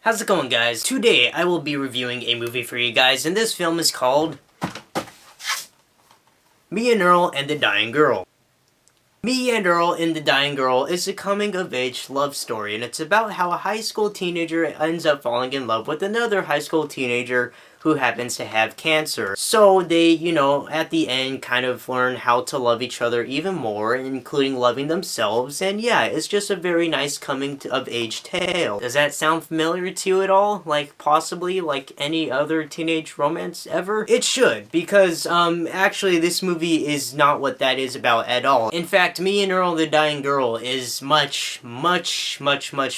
How's it going, guys? Today I will be reviewing a movie for you guys, and this film is called Me and Earl and the Dying Girl. Me and Earl and the Dying Girl is a coming-of-age love story, and it's about how a high school teenager ends up falling in love with another high school teenager who happens to have cancer. So they, at the end kind of learn how to love each other even more, including loving themselves, and yeah, it's just a very nice coming-of-age tale. Does that sound familiar to you at all? Like, possibly, like any other teenage romance ever? It should, because, actually this movie is not what that is about at all. In fact, Me and Earl the Dying Girl is much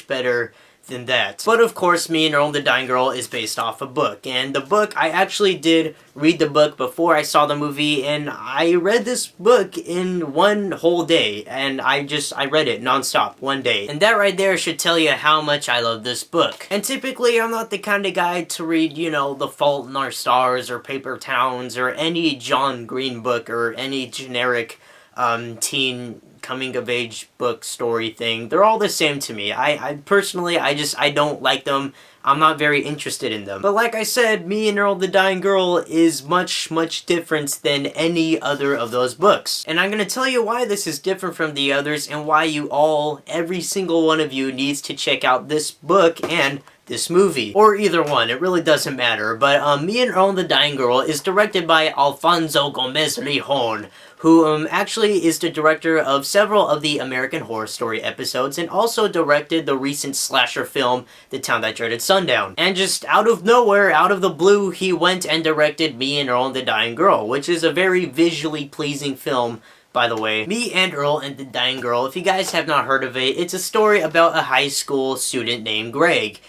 better than that. But of course, Me and Earl the Dying Girl is based off a book, and the book, I actually did read the book before I saw the movie, and I read this book in one whole day, and I read it non-stop, one day. And that right there should tell you how much I love this book. And typically, I'm not the kind of guy to read, The Fault in Our Stars, or Paper Towns, or any John Green book, or any generic teen coming-of-age book story thing. They're all the same to me. I personally, I don't like them. I'm not very interested in them. But like I said, Me and Earl the Dying Girl is much different than any other of those books. And I'm gonna tell you why this is different from the others, and why every single one of you needs to check out this book and this movie. Or either one, it really doesn't matter. But Me and Earl the Dying Girl is directed by Alfonso Gomez-Rejon, who actually is the director of several of the American Horror Story episodes, and also directed the recent slasher film, The Town That Dreaded Sundown. And just out of nowhere, out of the blue, he went and directed Me and Earl the Dying Girl, which is a very visually pleasing film, by the way. Me and Earl and the Dying Girl, if you guys have not heard of it, it's a story about a high school student named Greg.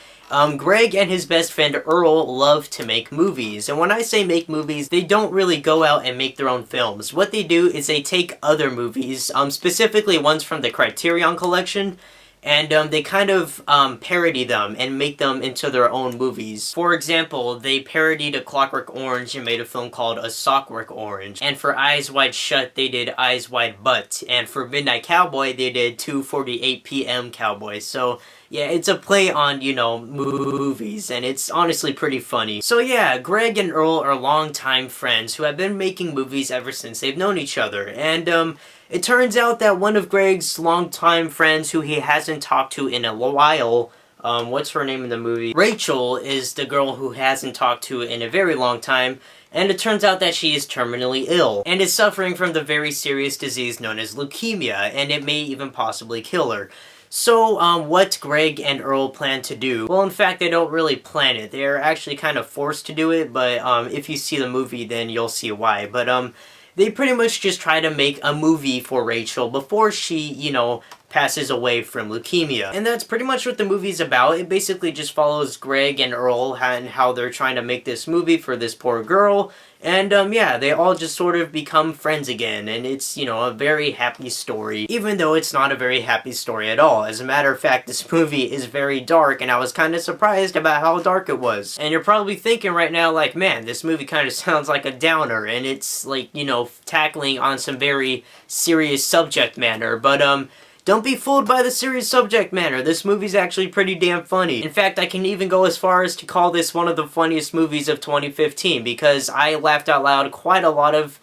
Greg and his best friend Earl love to make movies, and when I say make movies, they don't really go out and make their own films. What they do is they take other movies, specifically ones from the Criterion Collection, and they kind of parody them and make them into their own movies. For example, they parodied A Clockwork Orange and made a film called A Sockwork Orange. And for Eyes Wide Shut, they did Eyes Wide Butt. And for Midnight Cowboy, they did 2:48 p.m. Cowboy. So yeah, it's a play on, movies, and it's honestly pretty funny. So yeah, Greg and Earl are longtime friends who have been making movies ever since they've known each other. And it turns out that one of Greg's longtime friends who he hasn't talked to in a while, what's her name in the movie? Rachel is the girl who hasn't talked to in a very long time, and it turns out that she is terminally ill, and is suffering from the very serious disease known as leukemia, and it may even possibly kill her. So, what Greg and Earl plan to do? Well, in fact, they don't really plan it. They're actually kind of forced to do it, but, if you see the movie, then you'll see why. But, they pretty much just try to make a movie for Rachel before she, passes away from leukemia. And that's pretty much what the movie's about. It basically just follows Greg and Earl and how they're trying to make this movie for this poor girl. And, yeah, they all just sort of become friends again, and it's, a very happy story, even though it's not a very happy story at all. As a matter of fact, this movie is very dark, and I was kind of surprised about how dark it was. And you're probably thinking right now, like, man, this movie kind of sounds like a downer, and it's, like, tackling on some very serious subject matter, but, don't be fooled by the serious subject matter. This movie's actually pretty damn funny. In fact, I can even go as far as to call this one of the funniest movies of 2015, because I laughed out loud quite a lot of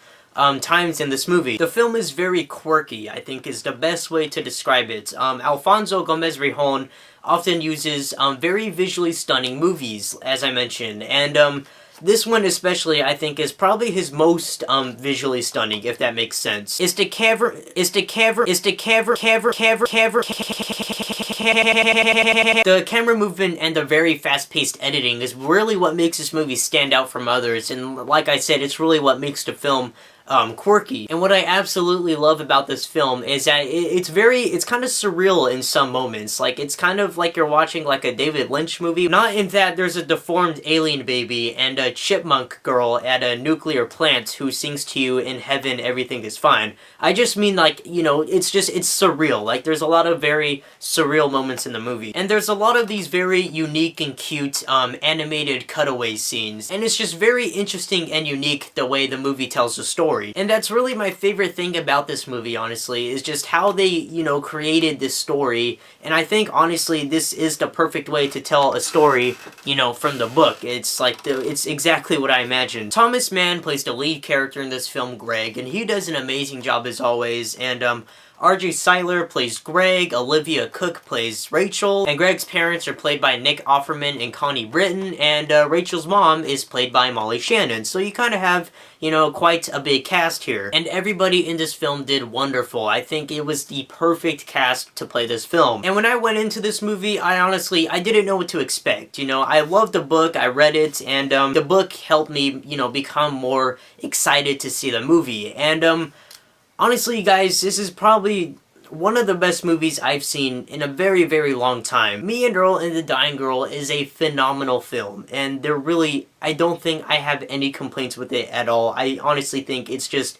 times in this movie. The film is very quirky, I think is the best way to describe it. Alfonso Gomez-Rejon often uses very visually stunning movies, as I mentioned, and this one especially, I think, is probably his most visually stunning, if that makes sense. The camera movement and the very fast-paced editing is really what makes this movie stand out from others, and like I said, it's really what makes the film quirky. And what I absolutely love about this film is that it's kind of surreal in some moments. Like, it's kind of like you're watching like a David Lynch movie. Not in that there's a deformed alien baby and a chipmunk girl at a nuclear plant who sings to you in heaven everything is fine. I just mean, like, it's surreal. Like, there's a lot of very surreal moments in the movie. And there's a lot of these very unique and cute animated cutaway scenes. And it's just very interesting and unique the way the movie tells the story. story. And that's really my favorite thing about this movie, honestly, is just how they, you know, created this story. And I think, honestly, this is the perfect way to tell a story, you know, from the book. It's like, it's exactly what I imagined. Thomas Mann plays the lead character in this film, Greg, and he does an amazing job as always. And, RJ Seiler plays Greg, Olivia Cook plays Rachel, and Greg's parents are played by Nick Offerman and Connie Britton, and Rachel's mom is played by Molly Shannon. So you kind of have, you know, quite a big cast here. And everybody in this film did wonderful. I think it was the perfect cast to play this film. And when I went into this movie, I didn't know what to expect. You know, I loved the book, I read it, and the book helped me, you know, become more excited to see the movie. And honestly, guys, this is probably one of the best movies I've seen in a very, very long time. Me and Earl and the Dying Girl is a phenomenal film, and I don't think I have any complaints with it at all. I honestly think it's just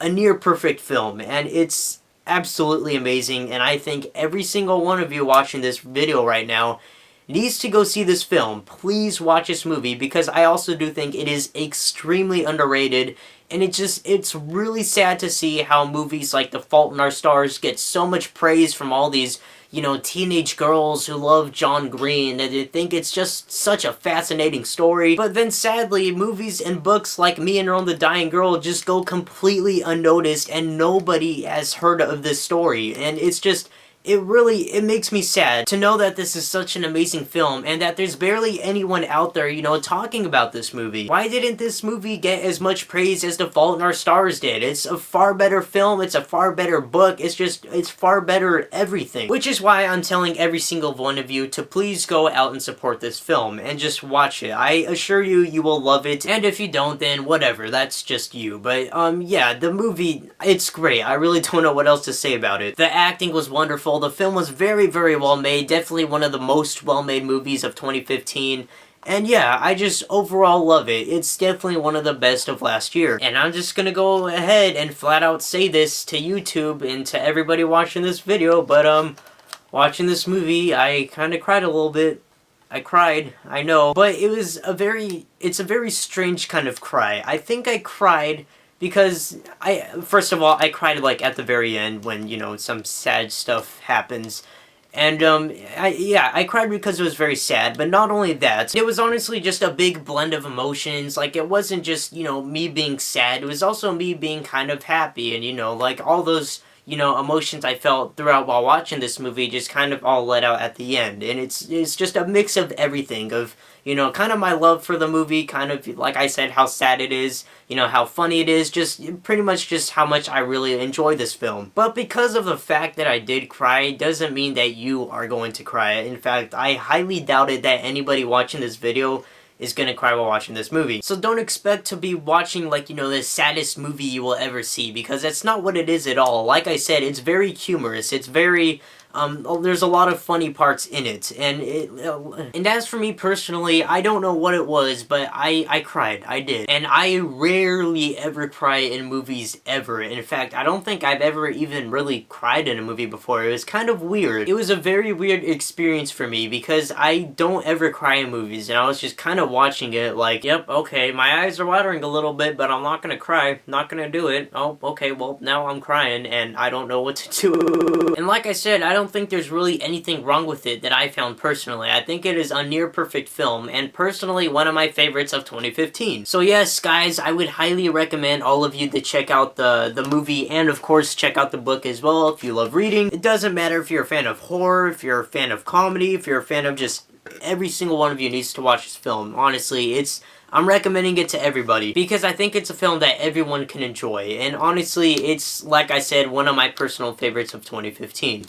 a near perfect film, and it's absolutely amazing, and I think every single one of you watching this video right now needs to go see this film. Please watch this movie, because I also do think it is extremely underrated. And it's really sad to see how movies like The Fault in Our Stars get so much praise from all these, you know, teenage girls who love John Green, and they think it's just such a fascinating story. But then sadly, movies and books like Me and Earl the Dying Girl just go completely unnoticed, and nobody has heard of this story. And it's just, it makes me sad to know that this is such an amazing film and that there's barely anyone out there, you know, talking about this movie. Why didn't this movie get as much praise as The Fault in Our Stars did? It's a far better film, it's a far better book, it's far better everything. Which is why I'm telling every single one of you to please go out and support this film and just watch it. I assure you, you will love it, and if you don't, then whatever, that's just you. But, yeah, the movie, it's great. I really don't know what else to say about it. The acting was wonderful. The film was very, very well made. Definitely one of the most well-made movies of 2015. And yeah, I just overall love it. It's definitely one of the best of last year. And I'm just gonna go ahead and flat out say this to YouTube and to everybody watching this video, but watching this movie, I kind of cried a little bit. I cried, I know, but it's a very strange kind of cry. I think I cried because first of all, I cried like at the very end when, you know, some sad stuff happens. And, I cried because it was very sad, but not only that, it was honestly just a big blend of emotions. Like, it wasn't just, you know, me being sad, it was also me being kind of happy, and, you know, like, all those, you know, emotions I felt throughout while watching this movie just kind of all let out at the end. And it's just a mix of everything, of, you know, kind of my love for the movie, kind of, like I said, how sad it is, you know, how funny it is, just pretty much just how much I really enjoy this film. But because of the fact that I did cry, doesn't mean that you are going to cry. In fact, I highly doubted that anybody watching this video is gonna cry while watching this movie. So don't expect to be watching, like, you know, the saddest movie you will ever see, because that's not what it is at all. Like I said, it's very humorous, it's very, there's a lot of funny parts in it, and as for me personally, I don't know what it was, but I cried, I did. And I rarely ever cry in movies ever. In fact, I don't think I've ever even really cried in a movie before. It was kind of weird. It was a very weird experience for me, because I don't ever cry in movies, and I was just kind of watching it like, yep, okay, my eyes are watering a little bit, but I'm not gonna cry, not gonna do it. Oh, okay, well, now I'm crying, and I don't know what to do. And like I said, I don't think there's really anything wrong with it that I found personally. I think it is a near perfect film, and personally one of my favorites of 2015. So yes, guys, I would highly recommend all of you to check out the movie, and of course check out the book as well if you love reading. It doesn't matter if you're a fan of horror, if you're a fan of comedy, if you're a fan of just every single one of you needs to watch this film. Honestly, I'm recommending it to everybody, because I think it's a film that everyone can enjoy, and honestly, it's, like I said, one of my personal favorites of 2015.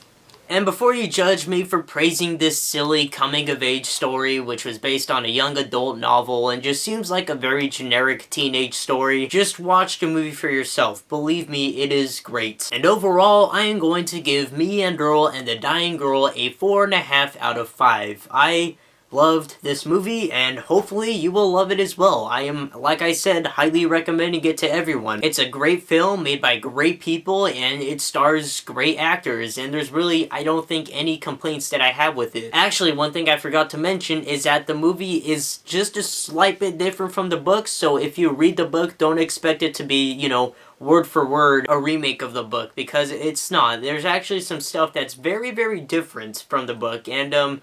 And before you judge me for praising this silly coming-of-age story, which was based on a young adult novel and just seems like a very generic teenage story, just watch the movie for yourself. Believe me, it is great. And overall, I am going to give Me and Earl and the Dying Girl a 4.5 out of 5. I loved this movie, and hopefully you will love it as well. I am, like I said, highly recommending it to everyone. It's a great film made by great people, and it stars great actors, and there's really, I don't think, any complaints that I have with it. Actually, one thing I forgot to mention is that the movie is just a slight bit different from the book, so if you read the book, don't expect it to be, you know, word for word a remake of the book, because it's not. There's actually some stuff that's very, very different from the book, and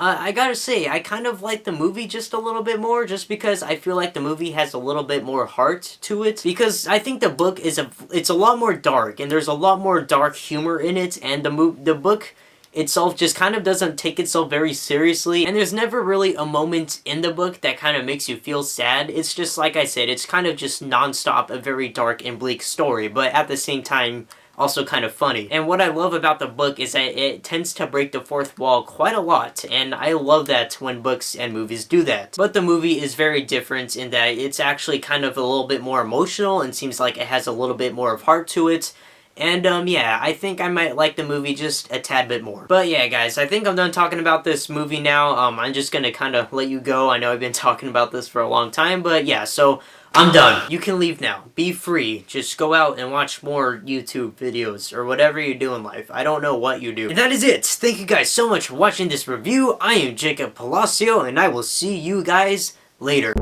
I gotta say, I kind of like the movie just a little bit more, just because I feel like the movie has a little bit more heart to it, because I think the book it's a lot more dark, and there's a lot more dark humor in it, and the book itself just kind of doesn't take itself very seriously, and there's never really a moment in the book that kind of makes you feel sad. It's just, like I said, it's kind of just non-stop a very dark and bleak story, but at the same time, also kind of funny. And what I love about the book is that it tends to break the fourth wall quite a lot, and I love that when books and movies do that. But the movie is very different in that it's actually kind of a little bit more emotional and seems like it has a little bit more of heart to it. And, yeah, I think I might like the movie just a tad bit more. But yeah, guys, I think I'm done talking about this movie now. I'm just gonna kind of let you go. I know I've been talking about this for a long time, but yeah, so I'm done. You can leave now. Be free. Just go out and watch more YouTube videos or whatever you do in life. I don't know what you do. And that is it. Thank you guys so much for watching this review. I am Jacob Palacio, and I will see you guys later.